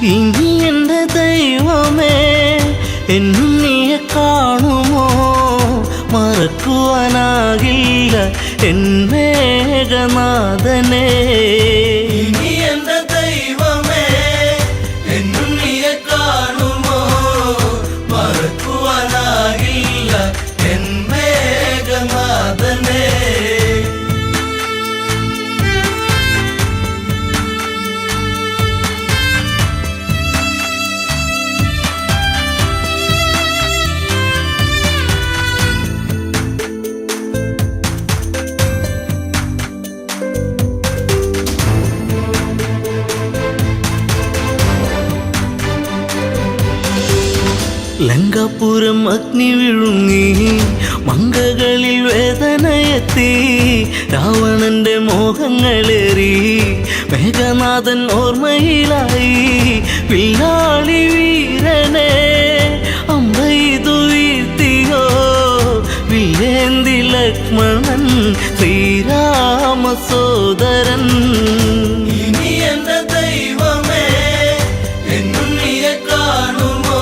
ഇനി എൻ്റെ ദൈവമേ എന്നുണ്ണിയെ കാണുമോ മറക്കുവാനാകില്ല എൻ മേഘനാഥനെ. ഇനി എൻ്റെ ദൈവമേ എന്നുണ്ണിയെ കാണുമോ മറക്കുവാനാകില്ല എൻ മേഘനാഥനെ. ലങ്കാപുരം അഗ്നി വിഴുങ്ങി മങ്കകളിൽ വേദനയെത്തി രാവണന്റെ മോഹങ്ങളേറി മേഘനാഥൻ ഓർമ്മയിലായി. വില്ലാളി വീരനെ അമ്പെയ്തു വീഴ്ത്തിയോ വില്ലേന്തി ലക്ഷ്മണൻ ശ്രീരാമ സോദരൻ. ഇനി എൻ്റെ ദൈവമേ എന്നുണ്ണിയെ കാണുമോ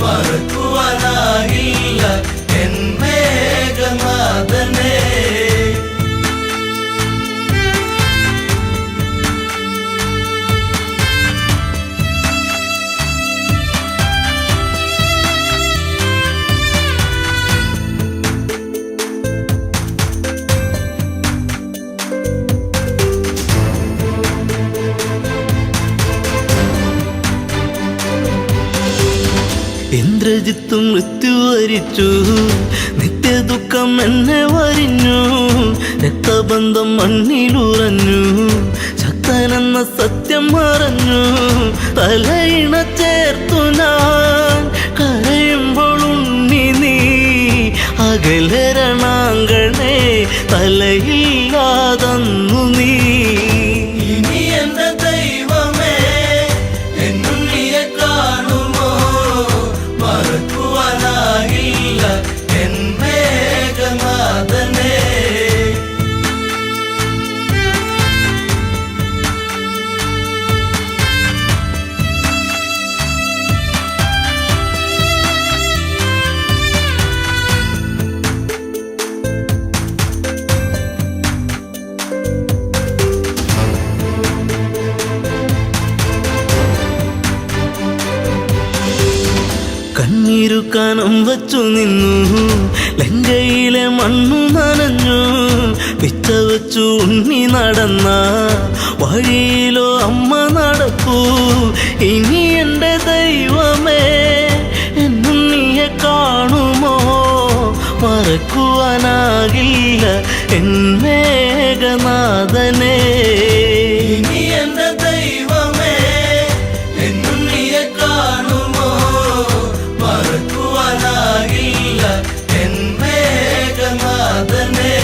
മറക്കുവാനാകില്ല എൻ മേഘനാഥനെ. ഇന്ദ്രജിത്ത് മൃത്യു വരിച്ചു, നിത്യദുഃഖം എന്നെ വരിഞ്ഞു. രക്തബന്ധം മണ്ണിലുറഞ്ഞു, ശക്തനെന്ന സത്യം മറഞ്ഞു. തലയിണ ചേർത്തു ഞാൻ കരയുമ്പോൾ ഉണ്ണി നീ അകലെ രണാങ്കണേ തലയില്ലാതന്നു നീ. ഇനി എൻ്റെ ദൈവമേ എന്നുണ്ണിയെ കാണുമോ മറക്കുവാനാകില്ല എൻ മേഘനാഥനെ. കണ്ണീരു കനം വച്ചു നിന്നു, ലങ്കയിലെ മണ്ണു നനഞ്ഞു. പിച്ച വച്ചു ഉണ്ണി നടന്ന വഴിയിലോ അമ്മ നടപ്പൂ. ഇനി എൻ്റെ ദൈവമേ എന്നുണ്ണിയെ കാണുമോ മറക്കുവാനാകില്ല എൻ മേഘനാഥനെ. ഇനി എൻ്റെ ദൈവമേ എന്നുണ്ണിയെ കാണുമോ മറക്കുവാനാകില്ല എൻ മേഘനാഥനെ.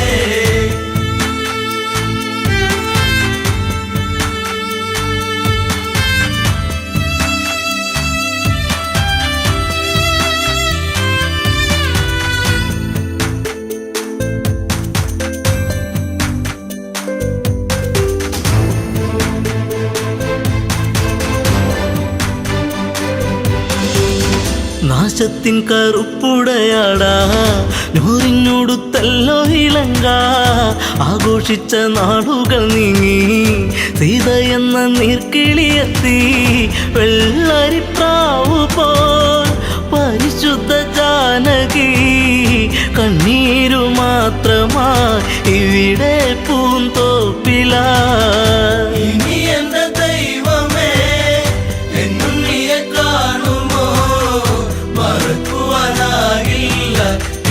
നാശത്തിൻ കറുപ്പുടയാടാ നൂറിനോടുത്തല്ലോ ഇലങ്ക. ആഘോഷിച്ച നാടുകൾ നീങ്ങി സീത എന്ന നീർക്കിളിയെത്തി. വെള്ളരിപ്രാവു പോൽ പരിശുദ്ധ ജാനകി കണ്ണീരു മാത്രമായി ഇവിടെ പൂന്തോപ്പിലാ. ഇനി എൻ്റെ ദൈവമേ എന്നുണ്ണിയെ കാണുമോ മറക്കുവാനാകില്ല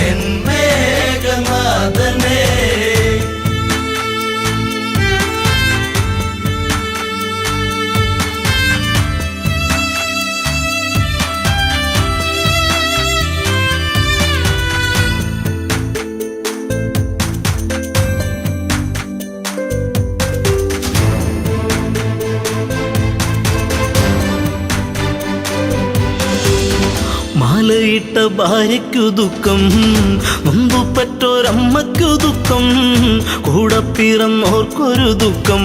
എൻ മേഘനാഥനെ. ഭാര്യയ്ക്കു ദുഃഖം, നൊന്തു പെറ്റോരമ്മയ്ക്കു ദുഃഖം, കൂടെ പിറന്നോർക്കൊരു ദുഃഖം,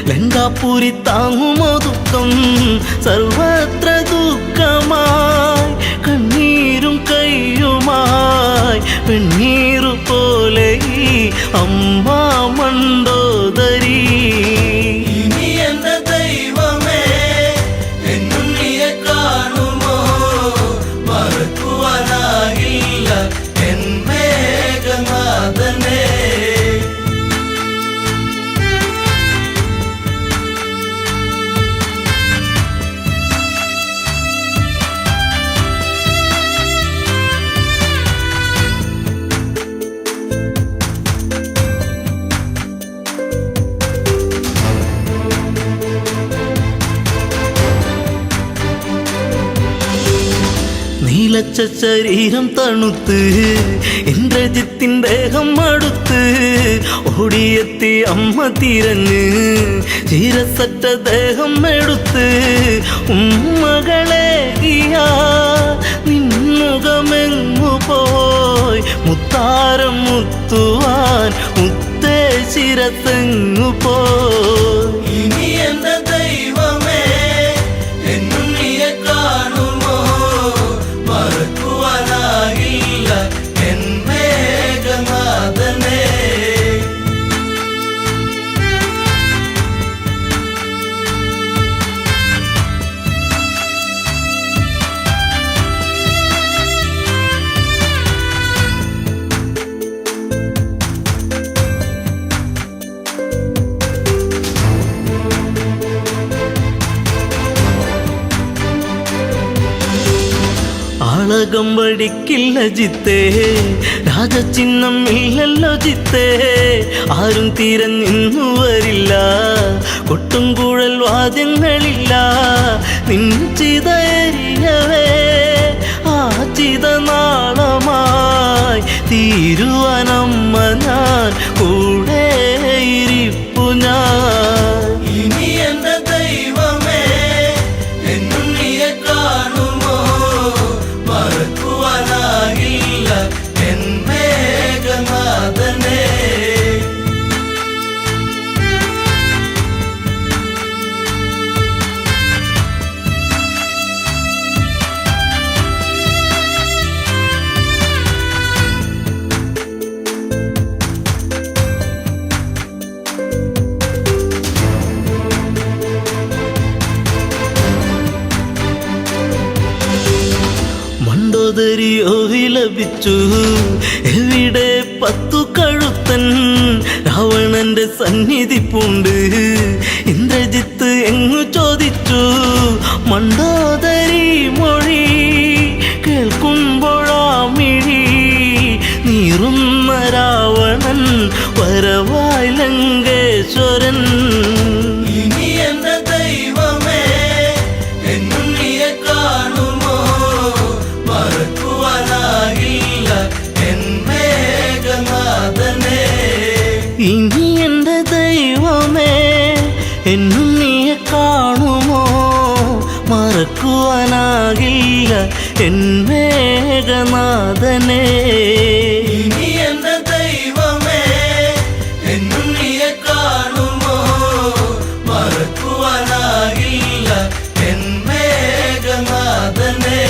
ലങ്കാപുരി താങ്ങുമോ ദുഃഖം, സർവത്ര ദുഃഖമായി കണ്ണീരും കയ്യുമായി പെണ്ണീറു പോലെ ഈ അമ്മ മണ്ടോദരി. ഇനി എന്റെ ദൈവമേ എന്നുണ്ണിയെ കാണുമോ, മറക്കുവാനാകില്ല എൻ മേഘനാഥനെ. നീലച്ച ശരീരം തണുത്ത് ഇന്ദ്രജിത്തിൻ ദേഹം അടുത്ത് ഓടിയെത്തി അമ്മ തിരഞ്ഞ് ചീരസറ്റ ദേഹം എടുത്ത് ഉമ്മകളെ നിന്നുകമെങ്ങു പോയി മുത്താരം മുത്തുവാൻ മുത്തേ ശിരത്തെങ്ങു പോയി. ഇനി എന്റെ ദൈവമേ എന്നുണ്ണിയെ കാണുമോ, മറക്കുവാനാകില്ല എൻ മേഘനാഥനെ. ആളകം വടിക്കില്ല ജിത്തേ, രാജചിഹ്നം ഇല്ലല്ലോ ജിത്തേ, ആരും തിരഞ്ഞിന്നു വരില്ല, കൊട്ടും കുഴൽ വാദ്യങ്ങളില്ല, നിൻചിതയരിയവേ ആ ചിതനാളമായി തീരുവനമ്മ ഞാൻ കൂടെ ഇരിപ്പു ഞാൻ. ഇനി എന്റെ ദൈവമേ എന്നുണ്ണിയെ കാണുമോ, മറക്കുവാനാകില്ല എൻ മേഘനാഥനെ. മണ്ടോദരിയോ വിലപിച്ചു, എവിടെ പത്തു കഴുത്തൻ, രാവണന്റെ സന്നിധി പൂണ്ട് ഇന്ദ്രജിത്ത് എങ്ങു ചോദിച്ചു. മണ്ടോദരി മൊഴി കേൾക്കുമ്പോഴാമിഴി നീറുന്ന രാവണൻ വരവായി ലങ്കേശ്വരൻ. ഇനി എന്റെ ദൈവമേ എന്നുണ്ണിയെ കാണുമോ, മറക്കുവാനാകില്ല എൻ മേഘനാഥനെ. ഇനി എന്റെ ദൈവമേ എന്നുണ്ണിയെ കാണുമോ, മറക്കുവാനാകില്ല എൻ മേഘനാഥനെ. ഇനി എന്റെ ദൈവമേ എന്നുണ്ണിയെ കാണുമോ, മറക്കുവാനാകില്ല എൻ മേഘനാഥനെ.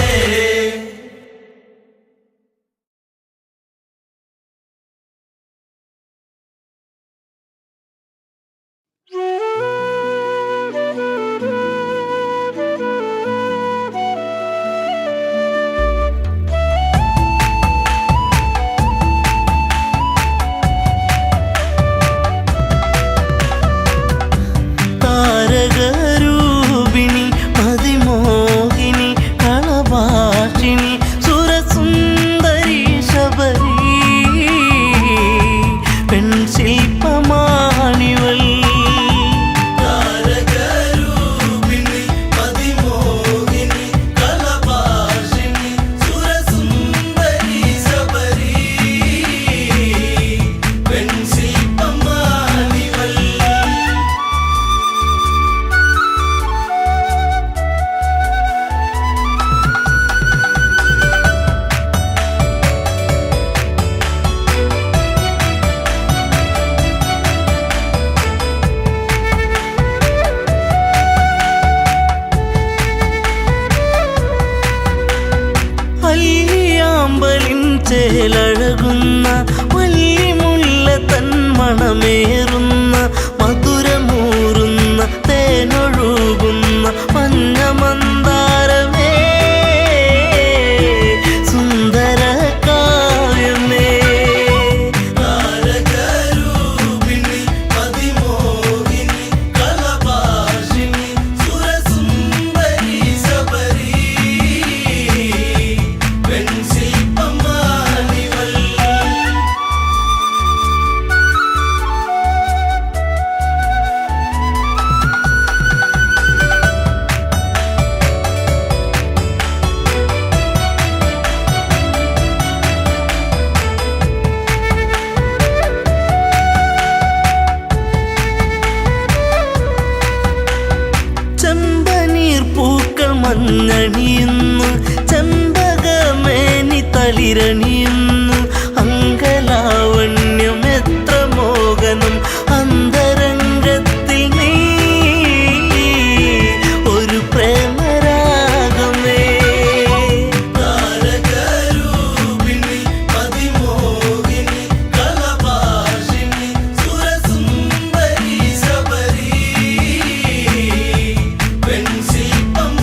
ചേലഴകുന്ന വല്ലിമുല്ല തൻ മണമേറുന്ന മധുരമൂറുന്ന തേനൊഴുകുന്ന മഞ്ഞ മന്ദാരമേ സുന്ദര കാവ്യമേ താരകരൂപിണി അതിമോഹിനി കലഭാഷിണി സുരസുന്ദരി ശബരി വെൺശില്പമാണിവൾ ചെമ്പനീർ പൂക്കൾ മഞ്ഞണിയുന്നു ചെമ്പകമേനി തളിരണിയുന്നു അങ്കലാവണ്യം എത്ര മോഹനം അന്തരംഗത്തിൽ നീ ഒരു പ്രേമരാഗമേ താരകരൂപിണി അതിമോഹിനി കലഭാഷിണി സുരസുന്ദരി ശബരി വെൺശില്പമാണിവൾ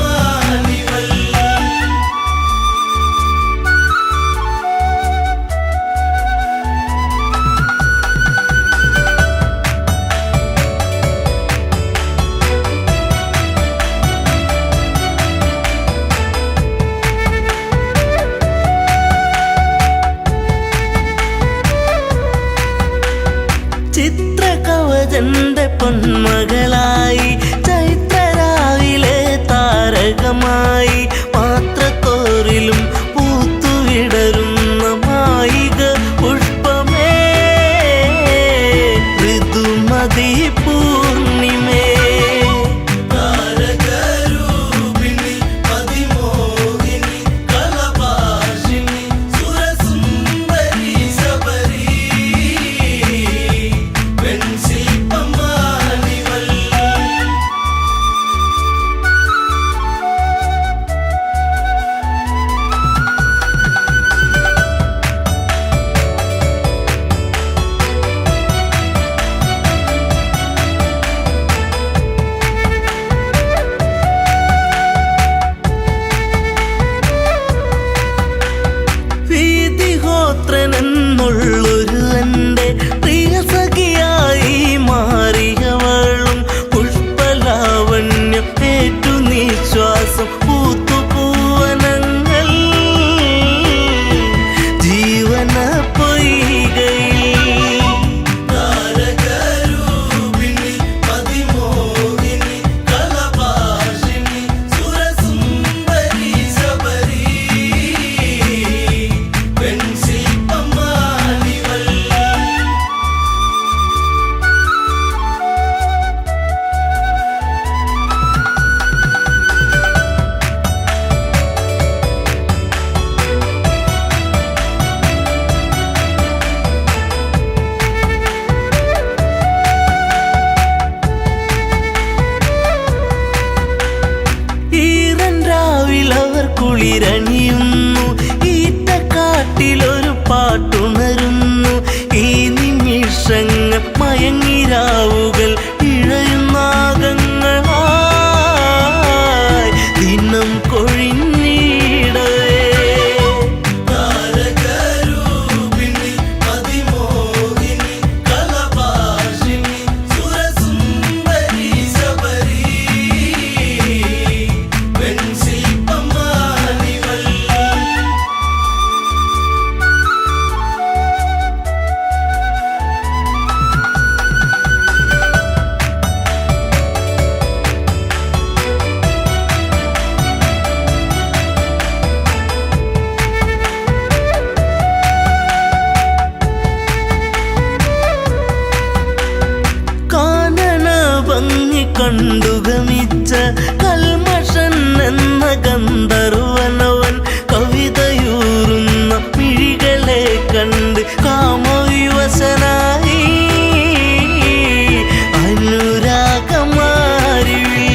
ചിത്രകവചന്റെ പൊന്മകളായി ചൈത്രരാവിലെ താരകമായി പാത്രത്തോറിലും പൂത്തുവിടരുന്ന മായിക പുഷ്പമേ ഋതുമതി പൂർണിമേ താരകരൂപിണി അതിമോഹിനി കലഭാഷിണി സുരസുന്ദരി ശബരി വെൺശില്പമാണിവൾ വീതിഹോത്രനെന്നുള്ളൊരു എൻ്റെ പ്രിയ സഖിയായി മാറിയവളും പുഷ്പലാവണ്യം ഏറ്റു നിശ്വാസം പൂത്തുപൂവനങ്ങൾ ജീവന പൊയ്കയിൽ താരകരൂപിണി അതിമോഹിനി കലഭാഷിണി സുരസുന്ദരി ശബരി വെൺശില്പമാണിവൾ ഈറൻ രാവിലവർ കുളിരണിയുന്നു ഈറ്റക്കാട്ടിലൊരു പാട്ടുണരുന്നു ഈ നിമിഷങ്ങൾ മയങ്ങിരാവുകൾ ഇഴയുന്നാഗങ്ങളായി ദിനം കൊഴിഞ്ഞിടവേ താരകരൂപിണി അതിമോഹിനി കലഭാഷിണി സുരസുന്ദരി ശബരി വെൺശില്പമാണിവൾ കാനന ഭംഗി കണ്ടുഗമിച്ച കൽമഷൻ എന്ന ഗന്ധർവനവൻ കവിതയൂറുന്ന മിഴികളെ കണ്ട് കാമവിവശനായി അനുരാഗമാരിവി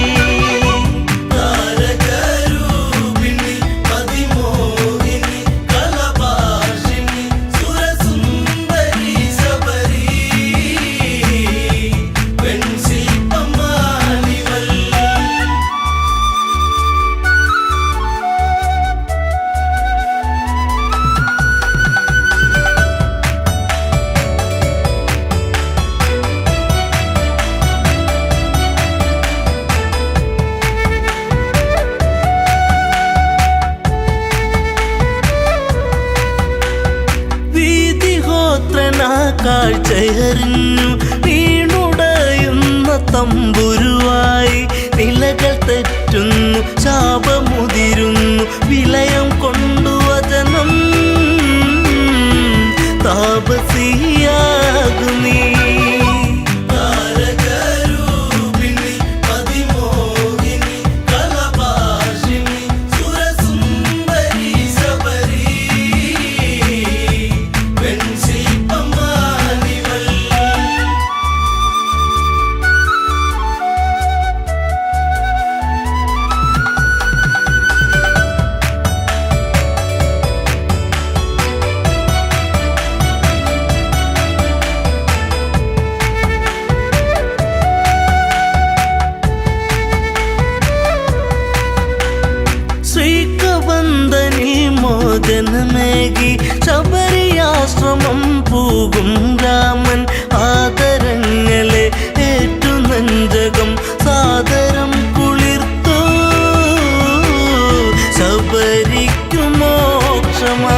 താരകരൂപിണി അതിമോഹിനി കലഭാഷിണി കാഴ്ചയറിഞ്ഞു വീണുടയുന്ന തമ്പുരുവായി നിലകൾ തെറ്റുന്നു ശാപമുതിരുന്നു വിലയം കൊണ്ടു വചനം താപസിയാകുന്നീ മോചനമേകി ശബരിയാശ്രമം പോകും രാമൻ ആദരങ്ങളെ ഏറ്റു നെഞ്ചകം സാദരം കുളിർത്തു ശബരിക്കു മോക്ഷമാ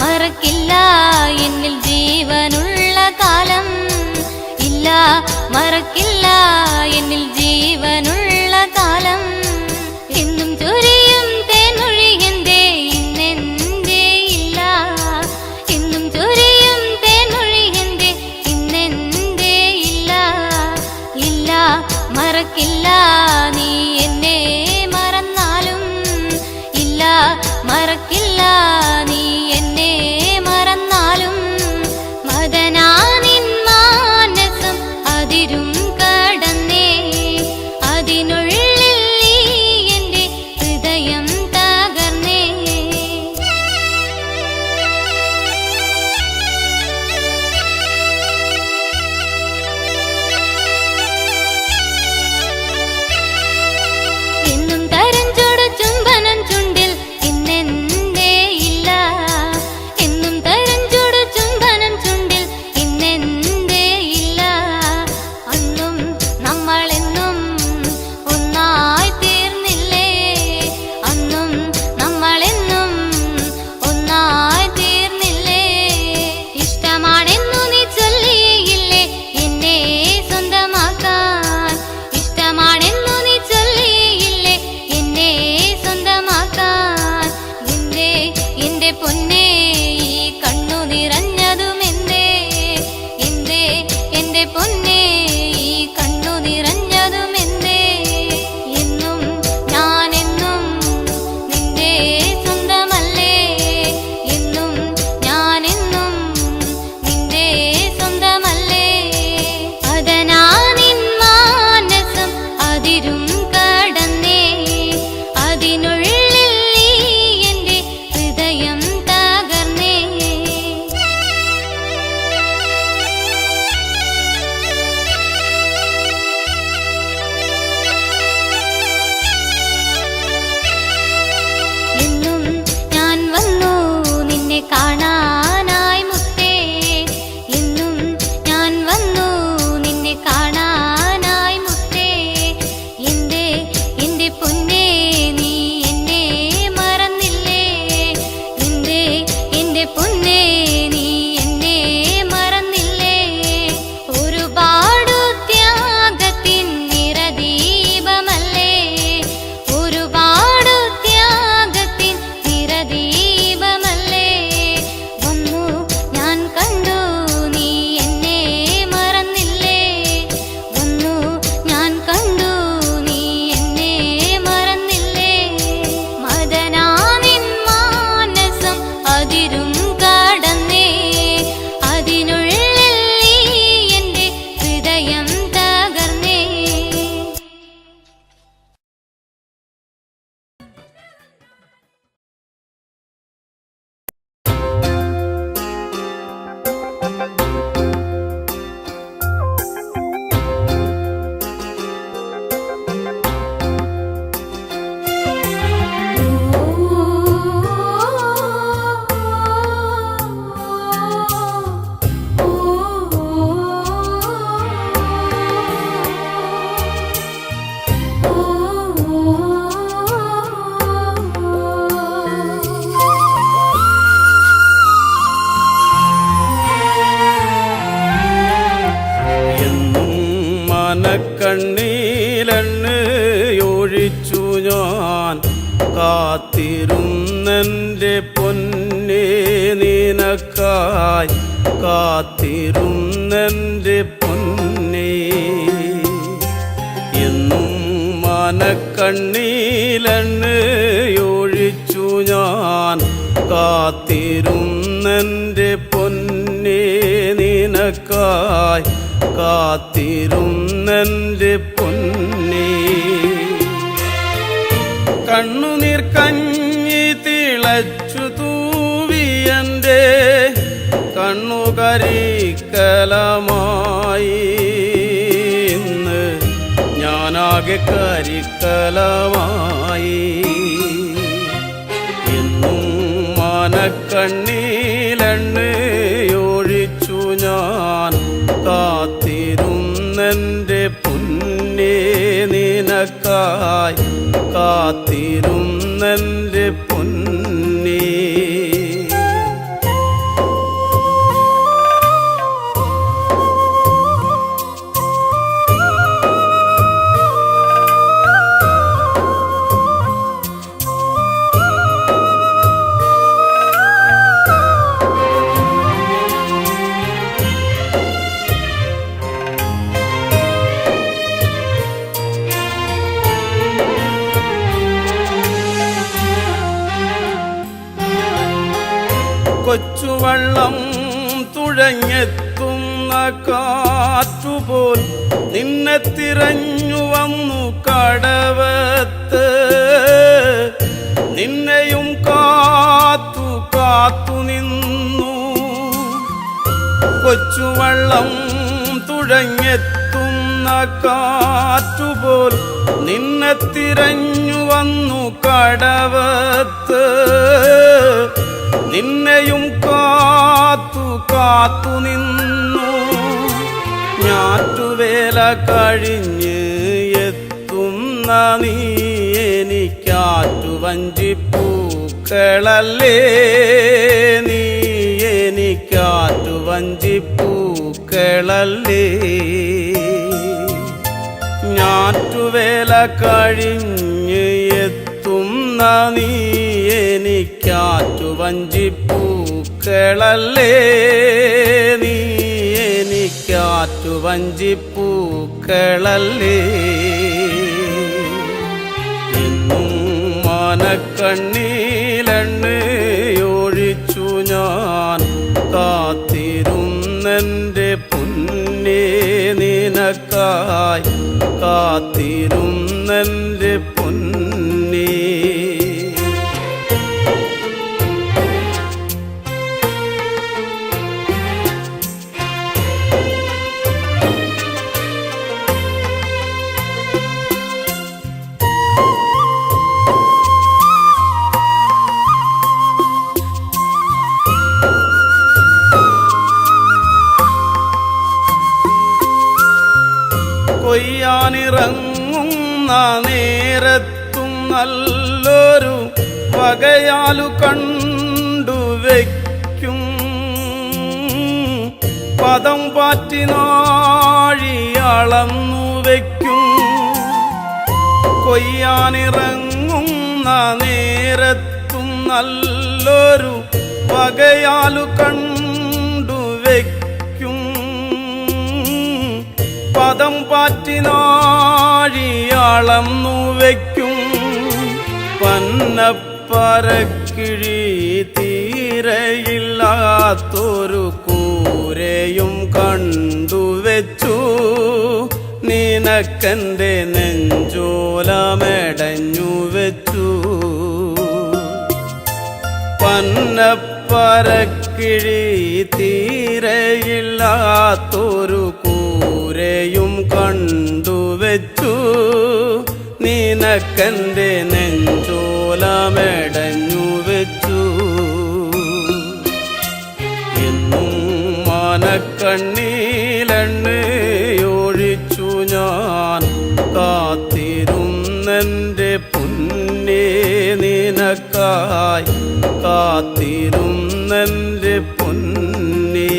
മറക്കില്ല എന്നിൽ ജീവനുള്ള കാലം ഇല്ല മറക്കില്ല എന്നിൽ ജീവനുള്ള കാലം എന്നും ചൊരിയും തേനൊഴി എന്തേ ഇന്നെന്തേ ഇല്ല എന്നും ചൊരിയും തേനൊഴി എന്തേ ഇന്നെന്തേ ഇല്ല ഇല്ല മറക്കില്ല നീ എന്നെ മറന്നാലും ഇല്ല മറക്കില്ല നീ എന്നെ മറന്നാലും മദനാനിൻ മാനസം അതിരും കടന്നേ അതിൻ എന്റെ പൊന്നേ ഈ കണ്ണു നിറഞ്ഞതുമെന്തേ എന്തേ എന്റെ പൊന്നേ ഈ കണ്ണു നിറഞ്ഞതുമെന്തേ എന്നും ഞാനെന്നും നിന്റെ സ്വന്തമല്ലേ എന്നും ഞാനെന്നും നിന്റെ സ്വന്തമല്ലേ അതനാ നിൻ മാനസം അതിരും കടന്നേ അതിനുള്ളിൽ നീ എന്റെ ഹൃദയം തകർന്നേ എന്നും ഞാൻ വന്നു നിന്നെ കാണാനായി മുത്തേ എന്നും ഞാൻ വന്നു നിന്നെ കാണാനായി മുത്തേ എന്റെ എന്റെ പൊന്നേ നീ എന്നെ മറന്നില്ലേ എന്റെ എന്റെ പൊന്നേ നീ എന്നെ മറന്നില്ലേ ഒരുപാടു ത്യാഗത്തിൻ നിറദീപമല്ലേ ഒരുപാടു ത്യാഗത്തിൻ നിറദീപമല്ലേ വന്നു ഞാൻ കണ്ടു നീ എന്നെ മറന്നില്ലേ വന്നു ഞാൻ കണ്ടു നീ എന്നെ മറന്നില്ലേ മദനാ നിൻ മാനസം അതിരും കടന്നേ അതിനുള്ളിൽ നീ എന്റെ ഹൃദയം തകർന്നേ എന്നും മനക്കണ്ണീലെണ്ണയൊഴിച്ചു ഞാൻ കാത്തിരുന്നെൻ്റെ പൊന്നേ നിനക്കായി കാത്തിരുന്നെൻ്റെ പൊന്നേ എന്നും മനക്കണ്ണീലെണ്ണയൊഴിച്ചു ഞാൻ കാത്തിരുന്നെൻ്റെ പൊന്നേ നിനക്കായി കാത്തിരുന്നെൻ്റെ പൊന്നേ കണ്ണുനീർ കഞ്ഞി തിളച്ചു തൂവിയൻ്റെ കണ്ണുകരിക്കലമായി ഇന്ന് ഞാനാകെ കരിക്കലമായി എന്നും മനക്കണ്ണീലെണ്ണയൊഴിച്ചു ഞാൻ കാത്തിരുന്നെൻ്റെ പൊന്നേ നിനക്കായി കാത്തിരുന്നെൻ്റെ പൊന്നേ കൊച്ചുവള്ളം തുഴഞ്ഞെത്തുന്ന കാറ്റുപോൽ നിന്നെ തിരഞ്ഞു വന്നു കടവത്ത് നിന്നെയും കാത്തു കാത്തു നിന്നു കൊച്ചുവള്ളം തുഴഞ്ഞെത്തുന്ന കാറ്റുപോൽ നിന്നെ തിരഞ്ഞു വന്നു കടവത്ത് നിന്നെയും കാത്തു കാത്തു നിന്നു ഞാറ്റുവേല കഴിഞ്ഞ് എത്തുന്ന നീ എനിക്കാറ്റുവഞ്ചിപ്പൂക്കളല്ലേ നീ എനിക്കാറ്റുവഞ്ചിപ്പൂക്കളല്ലേ ഞാറ്റുവേല കഴിഞ്ഞ് എത്തുന്ന നീ എനിക്കാറ്റു എനിക്കാറ്റുവഞ്ചിപ്പൂക്കളല്ലേ നീ, എനിക്കാറ്റുവഞ്ചിപ്പൂക്കളല്ലേ. എന്നും മനക്കണ്ണീലെണ്ണയൊഴിച്ചു ഞാൻ കാത്തിരുന്നെൻ്റെ പൊന്നേ നിനക്കായി, കാത്തിരുന്നെൻ്റെ പൊന്നേ. കൊയ്യാനിറങ്ങുന്ന നേരത്തും നല്ലൊരു വകയാലു കണ്ടുവയ്ക്കും, പദം പാറ്റി നാഴി അളന്നു വയ്ക്കും. കൊയ്യാനിറങ്ങുന്ന നേരത്തും നല്ലൊരു വകയാലു കണ്ടുവയ്ക്കും, പദം പാറ്റി നാഴി അളന്നു വയ്ക്കും. പന്നപ്പരക്കിഴി തീരയില്ലാത്തൊരു കൂരയും കണ്ടുവച്ചു, നിനക്കെൻ്റെ നെഞ്ചോലമെടഞ്ഞു വെച്ചു. പന്നപ്പരക്കിഴി തീരയില്ലാത്തൊരു കൂരയും കണ്ടുവച്ചു, നിനക്കെൻ്റെ നെഞ്ചോലമെടഞ്ഞു വെച്ചു. എന്നും മനക്കണ്ണീലെണ്ണയൊഴിച്ചു ഞാൻ കാത്തിരുന്നെൻ്റെ പൊന്നേ നിനക്കായി, കാത്തിരുന്നെൻ്റെ പൊന്നേ.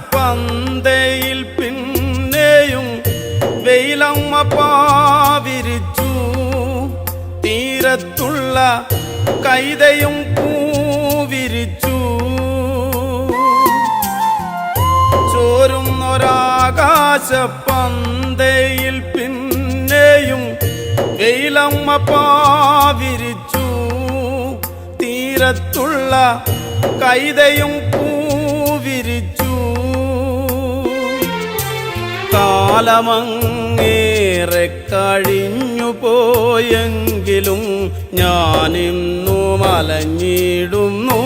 ചോരുന്നൊരാകാശപ്പന്തയിൽ പിന്നെയും വെയിലമ്മ പാവിരിച്ചു, തീരത്തുള്ള കൈതയും പൂവിരിച്ചു. ചോരുന്നൊരാകാശപ്പന്തയിൽ പിന്നെയും വെയിലമ്മ പാവിരിച്ചു, തീരത്തുള്ള കൈതയും പൂവിരിച്ചു. കാലമങ്ങേറെ കഴിഞ്ഞു പോയെങ്കിലും ഞാനിന്നു മലഞ്ഞിടുന്നു,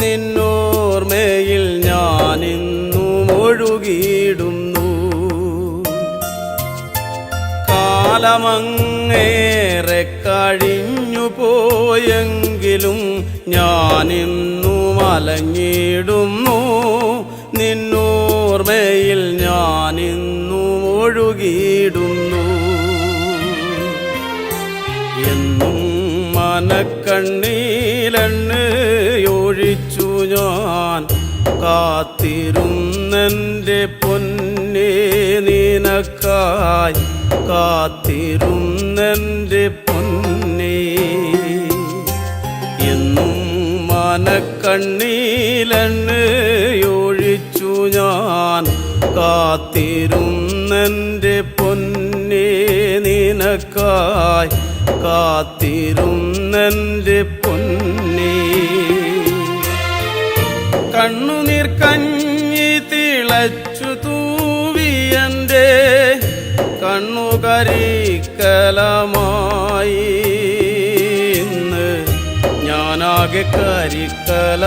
നിന്നോർമ്മയിൽ ഞാനിന്നു ഒഴുകിയിടുന്നു. കാലമങ്ങേറെ കഴിഞ്ഞു പോയെങ്കിലും ഞാനിന്നു മലഞ്ഞിടുന്നു, നിന്നോർമ്മയിൽ ഞാനിന്നു ഒഴുകിയിടുന്നു. എന്നും മനക്കണ്ണീലെണ്ണയൊഴിച്ചു ഞാൻ കാത്തിരുന്നെൻ്റെ പൊന്നേ നിനക്കായി, കാത്തിരുന്നെൻ്റെ പൊന്നേ. എന്നും മനക്കണ്ണീലെണ്ണയൊഴിച്ചു ഞാൻ കാത്തിരുന്നെൻ്റെ പൊന്നേ നിനക്കായി, കാത്തിരുന്നെൻ്റെ പൊന്നേ. കണ്ണുനീർ കഞ്ഞി തിളച്ചു തൂവിയൻ്റെ കണ്ണുകരിക്കലമായി, ഇന്ന് ഞാനാകെ കരിക്കലമായി.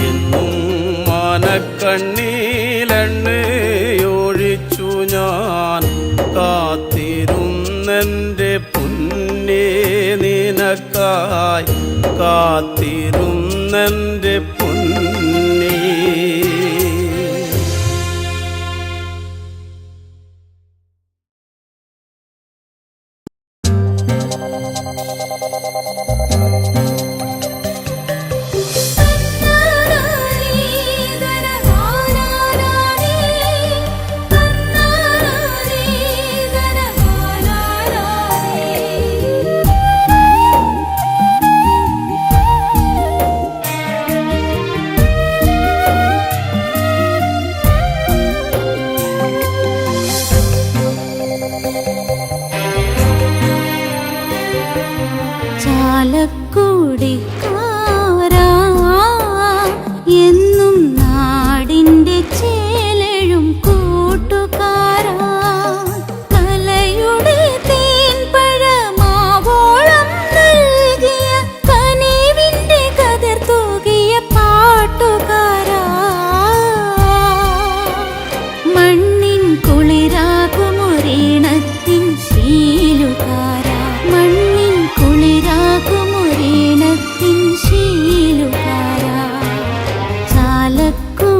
എന്നും മനക്കണ്ണീലെണ്ണയൊഴിച്ചു ഞാൻ കാത്തിരുന്ന കാത്തിരുന്നെൻ്റെ പൊന്നേ നിനക്കായി കാത്തിരുന്നെൻ്റെ പൊന്നേ. ചാലക്കുടിക്കാരാ എന്നും നാടിൻ്റെ ചേലഴും കൂട്ടുകാരാ, കലയുടെ തേൻപഴമാവോളം നൽകിയ കനിവിൻ്റെ കതിർ തൂകിയ പാട്ടുകാരാ, മണ്ണിൻ കുളിരാകുമൊരീണത്തിൻ ശീലുകാരാ, മണ്ണിൻ കുളിരാകുമൊരീണത്തിൻ ശീലുകാരാ, ചാലക്കുടിക്കാരാ.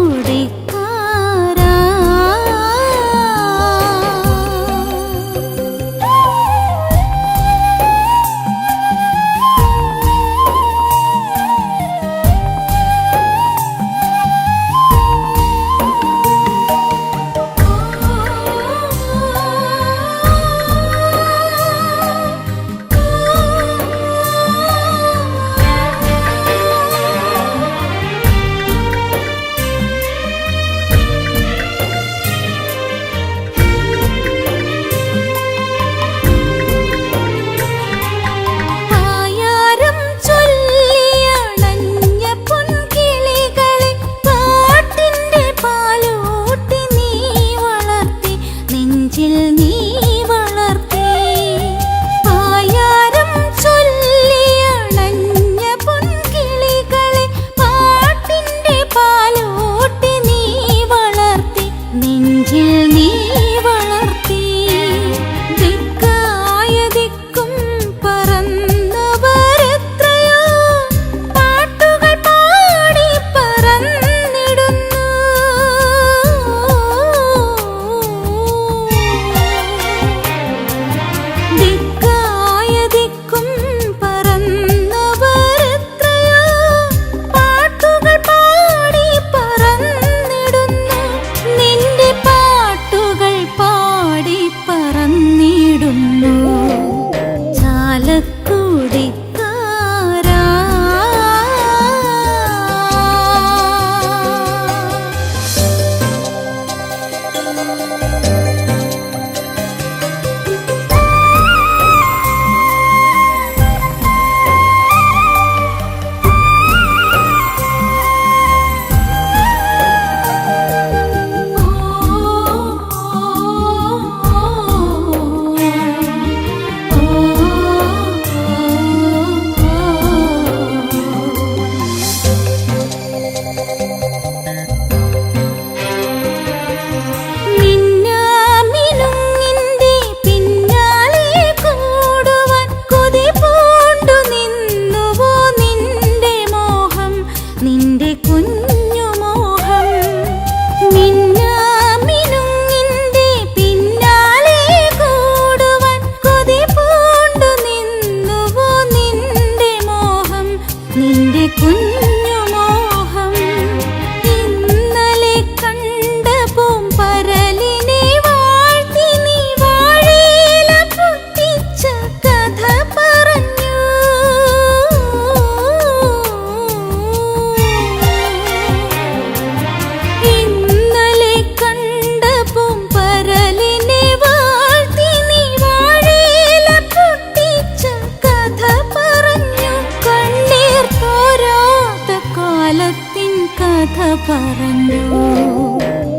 പറഞ്ഞു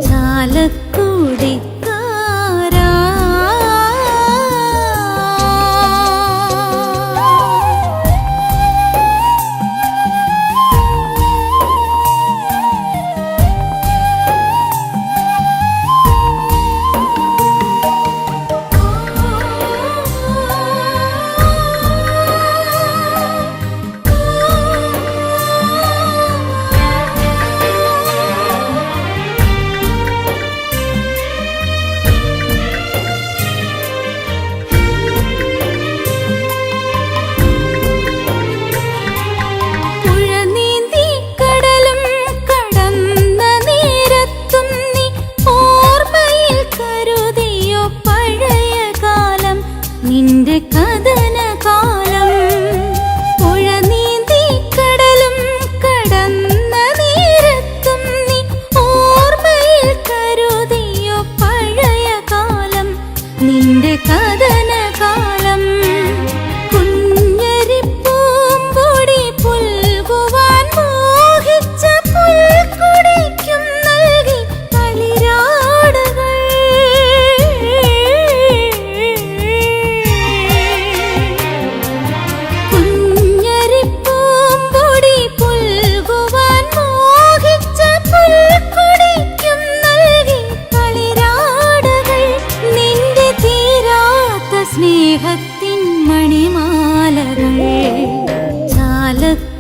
ചാലക്കുടിക്കാരാ. നിന്റെ കഥനകാലം. പുഴ നീന്തി കടലും കടന്ന നേരത്തും നീ ഓർമ്മയിൽ കരുതിയോ പഴയ കാലം, നിന്റെ കഥനകാലം. കുഞ്ഞരിപ്പൂമ്പൊടി പുൽകുവാൻ മോഹിച്ച പുൽക്കൊടിക്കും നൽകി തളിരാടുകൾ. കുഞ്ഞരിപ്പൂമ്പൊടി പുൽകുവാൻ മോഹിച്ച പുൽക്കൊടിക്കും നൽകി തളിരാടുകൾ. നിന്റെ തീരാത്ത സ്നേഹത്തിൻ മണിമാലകൾ. ചാലക്കുടിക്കാരാ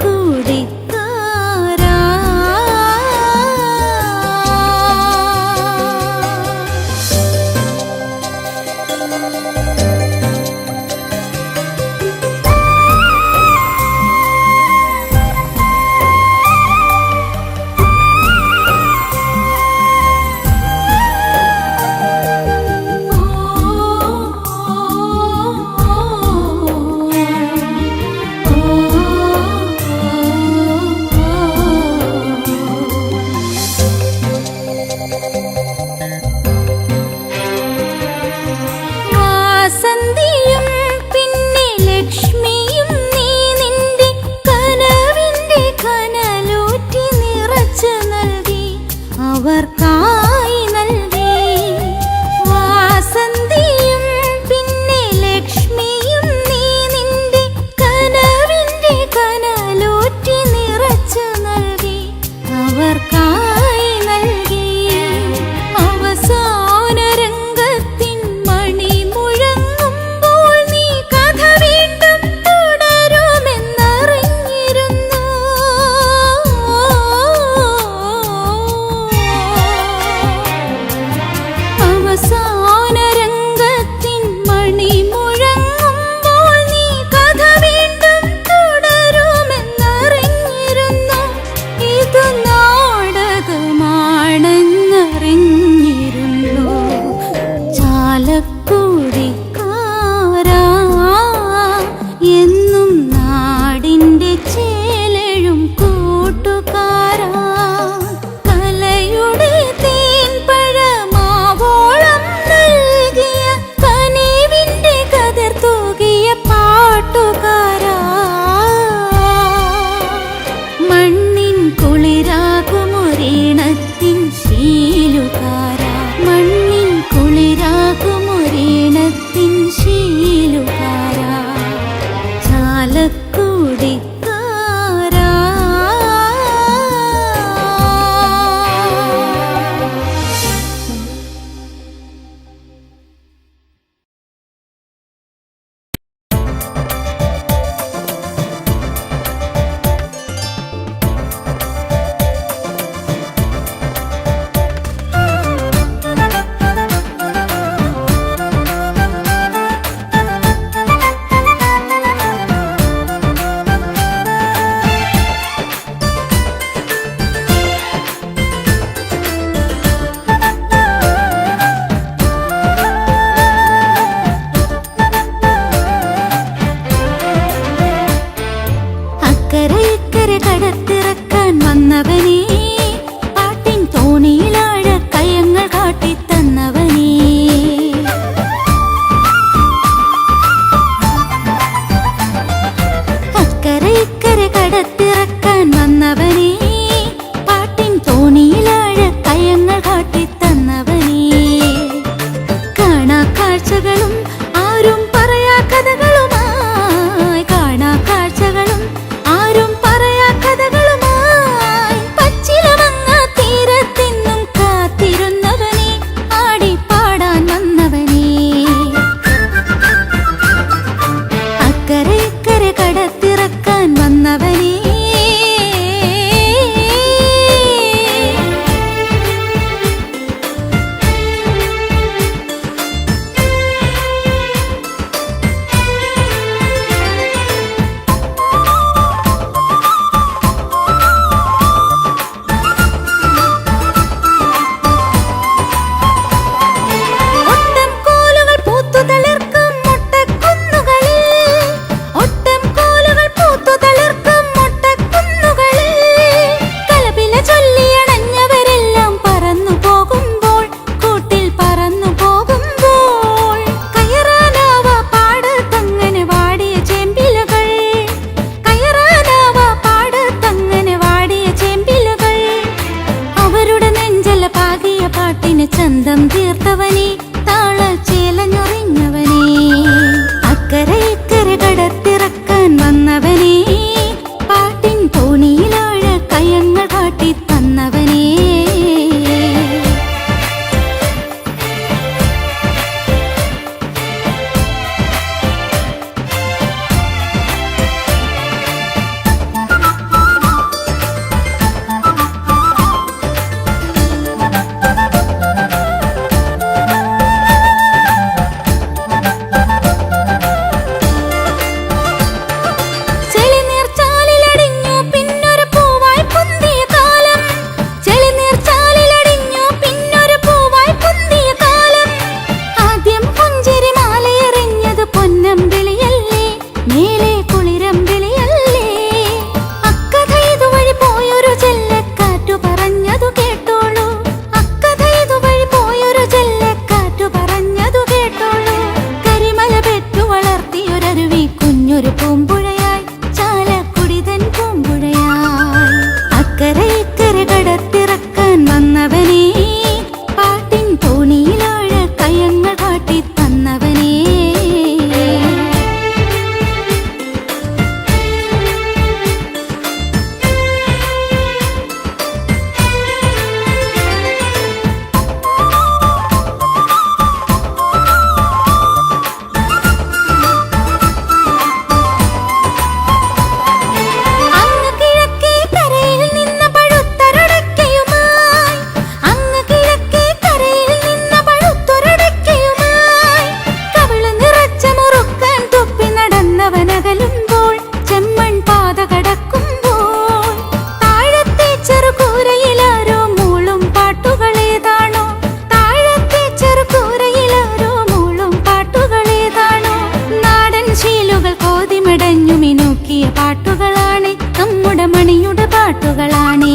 മടഞ്ഞു മിനുക്കിയ പാട്ടുകളാണ് നമ്മുടെ മണിയുടെ പാട്ടുകളാണ്.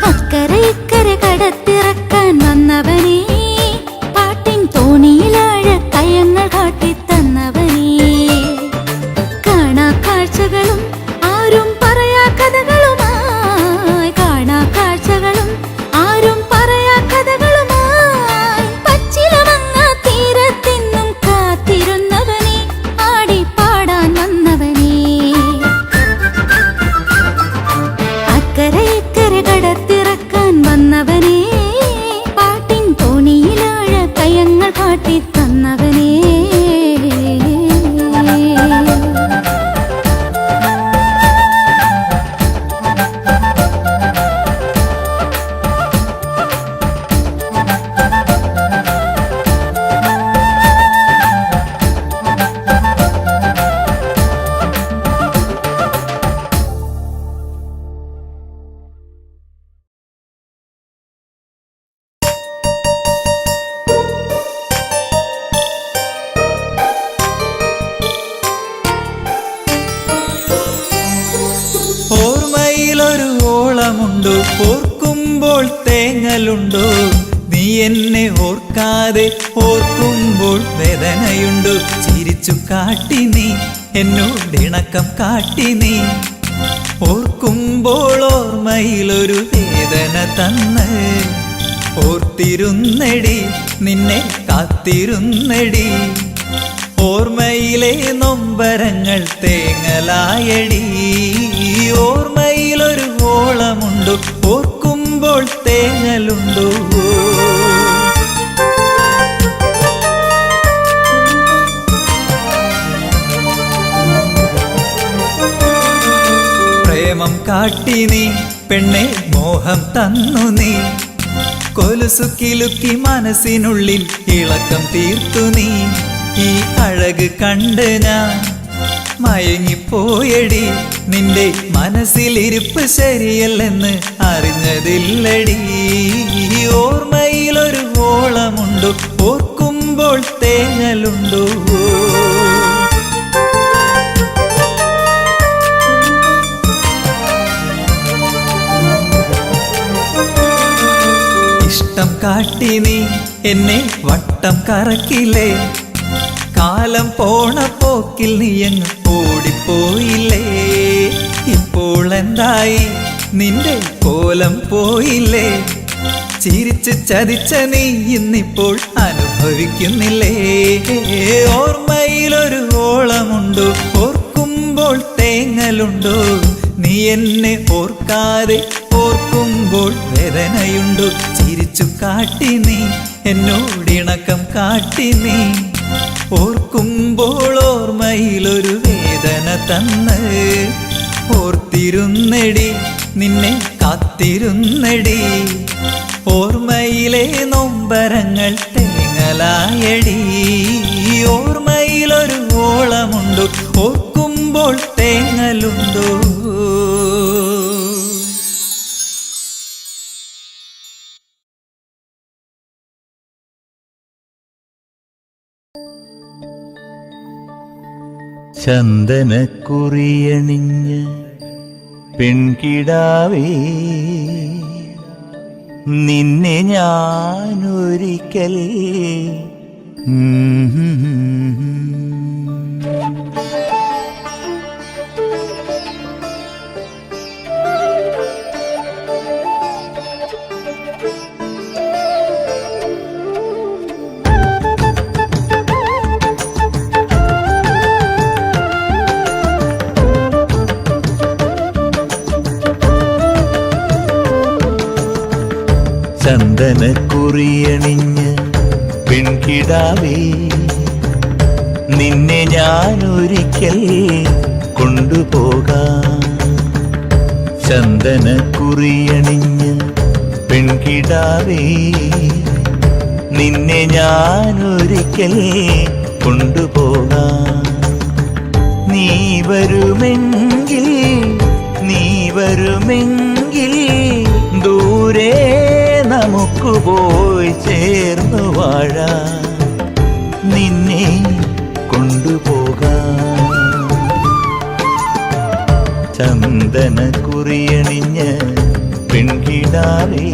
അക്കരെ ഇക്കരെ കടത്തിറക്കാൻ വന്നവനേ, പാട്ടിൻ തോണിയിലാഴ കയങ്ങൾ കാട്ടിത്തന്നവനേ. കാണാ കാഴ്ചകളും ആരും പറയാ കഥകളുമായി, കാണാ കാഴ്ചകളും ആരും പറയാ കഥകളുമായി. പച്ചിലമങ്ങ തീരത്തെന്നും കാത്തിരുന്നവനെ, ആടി പാടാൻ വന്നവനെ. അക്കരെ ഇക്കരെ കടത്തിറക്കാൻ വന്നവനെ, പാട്ടിൻ തോണിയിലാഴ കയങ്ങൾ കാട്ടിത്തന്നവനെ. ഓർമ്മയിലൊരു ഓളമുണ്ടോ, ഓർക്കുമ്പോൾ തേങ്ങലുണ്ടോ? നീ എന്നെ ഓർക്കാതെ ഓർക്കുമ്പോൾ വേദനയുണ്ടോ? ചിരിച്ചു കാട്ടി നീ എന്നോടിണക്കം കാട്ടി നീ, ഓർക്കുമ്പോൾ ഓർമ്മയിലൊരു വേദന തന്ന്. ഓർത്തിരുന്നടി നിന്നെ കാത്തിരുന്നടി, ഓർമ്മയിലെ നൊമ്പരങ്ങൾ തേങ്ങലായടി. ഓർമ്മയിലൊരു ഓളമുണ്ടോ, ഓർക്കുമ്പോൾ തേങ്ങലുണ്ടോ? പ്രേമം കാട്ടി നീ പെണ്ണെ മോഹം തന്നു നീ, കൊലുസു കിലുക്കി മനസ്സിനുള്ളിൽ ഇളക്കം തീർത്തു നീ. ഈ അഴക് കണ്ട് ഞാൻ മയങ്ങിപ്പോയടി, നിന്റെ മനസ്സിലിരിപ്പ് ശരിയല്ലെന്ന് അറിഞ്ഞതില്ലടി. ഓർമ്മയിലൊരു ഓളമുണ്ടോ, ഓർക്കുമ്പോൾ തേങ്ങലുണ്ടോ? ഇഷ്ടം കാട്ടി നീ എന്നെ വട്ടം കറക്കില്ലേ, കാലം പോണ പോക്കിൽ നീയങ്ങ് ഓടിപ്പോയില്ലേ. ഇപ്പോൾ എന്തായി നിന്റെ കോലം പോയില്ലേ, ചിരിച്ച് ചതിച്ച നീ ഇന്നിപ്പോൾ അനുഭവിക്കുന്നില്ലേ. ഓർമ്മയിലൊരു ഓളമുണ്ടോ, ഓർക്കുമ്പോൾ തേങ്ങലുണ്ടോ? നീ എന്നെ ഓർക്കാതെ ഓർക്കുമ്പോൾ വേദനയുണ്ടോ? ചിരിച്ചു കാട്ടി നീ എന്നോടിണക്കം കാട്ടി നീ, ഓർക്കുമ്പോൾ ഓർമ്മയിലൊരു വേദന തന്ന്. ഓർത്തിരുന്നടി നിന്നെ കാത്തിരുന്നടി, ഓർമ്മയിലെ നൊമ്പരങ്ങൾ തേങ്ങലായടി. ഓർമ്മയിലൊരു ഓളമുണ്ടോ, ഓർക്കുമ്പോൾ തേങ്ങലുണ്ടോ? ചന്ദനക്കുറിയണിഞ്ഞ് പെൺകിടാവേ, നിന്നെ ഞാനൊരിക്കൽ ചന്ദനക്കുറിയണിഞ്ഞ് പെൺകിടാവേ, നിന്നെ ഞാനൊരിക്കൽ കൊണ്ടുപോകാം. ചന്ദനക്കുറിയണിഞ്ഞ് പെൺകിടാവേ, നിന്നെ ഞാനൊരിക്കൽ കൊണ്ടുപോകാം. നീ വരുമെങ്കിൽ ദൂരെ നമുക്ക് പോയി ചേർന്നു വാഴാം, നിന്നെ കൊണ്ടുപോകാം. ചന്ദന കുറിയണിഞ്ഞ് പെൺകിടാവേ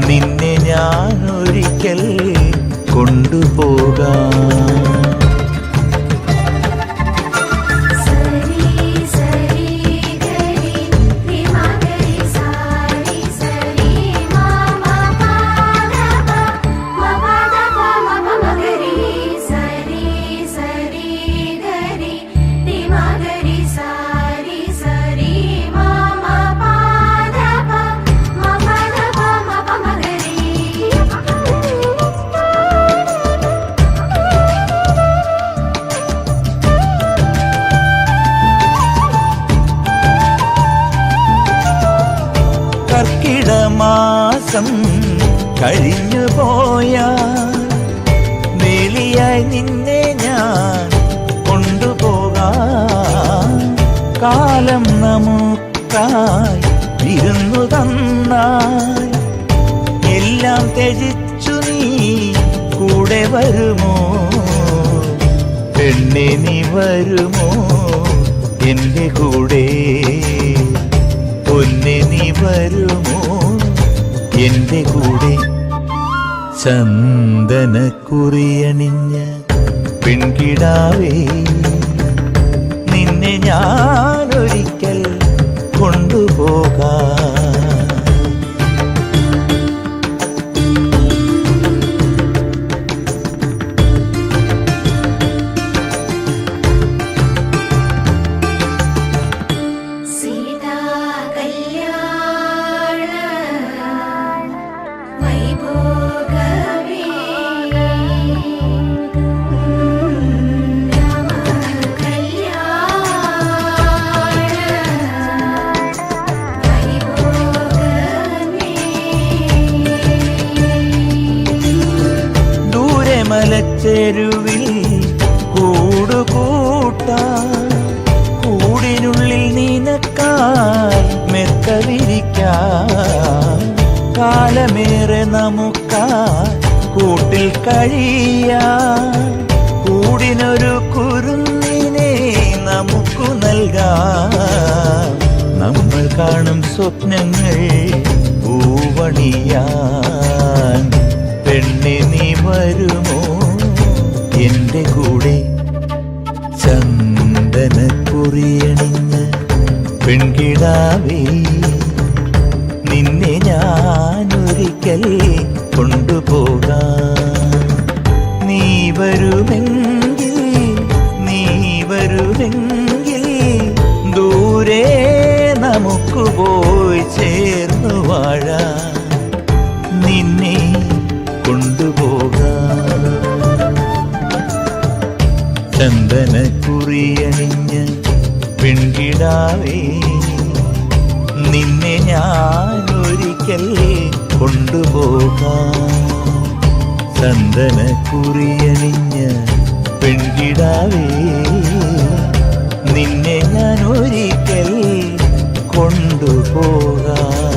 നിന്നെ ഞാൻ ഒരിക്കൽ കൊണ്ടുപോകാം. കർക്കിടമാസം കഴിഞ്ഞു പോയാൽ വേലിയായി നിന്നെ ഞാൻ കൊണ്ടുപോകാം. കാലം നമുക്കായി വിരുന്നു തന്നാൽ എല്ലാം ത്യജിച്ചു നീ കൂടെ വരുമോ? പെണ്ണെ നീ വരുമോ എൻ്റെ കൂടെ? പൊന്നെ നീ വരുമോ എൻ്റെ കൂടെ? ചന്ദന കുറിയണിഞ്ഞ പെൺകിടാവേ നിന്നെ ഞാനൊരിക്കൽ കൊണ്ടുപോകാം. മലച്ചെരുവിൽ കൂടുകൂട്ടാൻ കൂടിനുള്ളിൽ നിനക്കായി മെത്ത വിരിക്കാൻ കാലമേറെ നമുക്കായി കൂട്ടിൽ കഴിയാൻ കൂടിനൊരു കുരുന്നിനെ നമുക്കു നൽകാം. നമ്മൾ കാണും സ്വപ്നങ്ങൾ പൂവണിയാൻ പെണ്ണെ നീ വരുമോ എൻ്റെ കൂടെ? ചന്ദന കുറിയണിഞ്ഞ പെൺകിടാവേ നിന്നെ ഞാനൊരിക്കൽ കൊണ്ടുപോകാം. നീ വരുമെങ്കിൽ ദൂരെ നമുക്ക് പോയി ചേർന്നു വാഴാം. നിന്നെ കൊണ്ടുപോകാം. ചന്ദന കുറിയണിഞ്ഞ പെൺകിടാവേ നിന്നെ ഞാനൊരിക്കൽ കൊണ്ടുപോകാം. ചന്ദന കുറിയണിഞ്ഞ പെൺകിടാവേ നിന്നെ ഞാനൊരിക്കൽ കൊണ്ടുപോകാം.